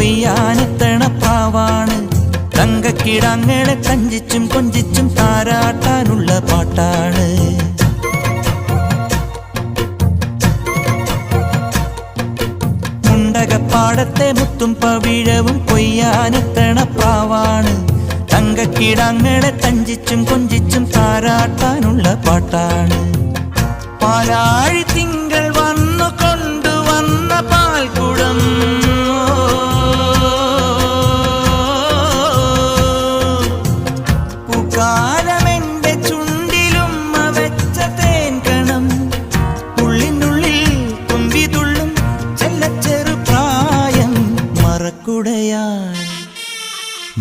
കൊയ്യാനെത്തണ പ്രാവാണ്. തങ്കക്കിടാങ്ങളെ തഞ്ചിച്ചും കൊഞ്ചിച്ചും താരാട്ടാനുള്ള പാട്ടാണ്. മുണ്ടകപ്പാടത്തെ മുത്തും പവിഴവും കൊയ്യാനെത്തണ പ്രാവാണ്. തങ്കക്കിടാങ്ങളെ തഞ്ചിച്ചും കൊഞ്ചിച്ചും താരാട്ടാനുള്ള പാട്ടാണ്. പാലാഴി തിങ്കൾ വന്നു കൊണ്ടുവന്ന പാൽക്കു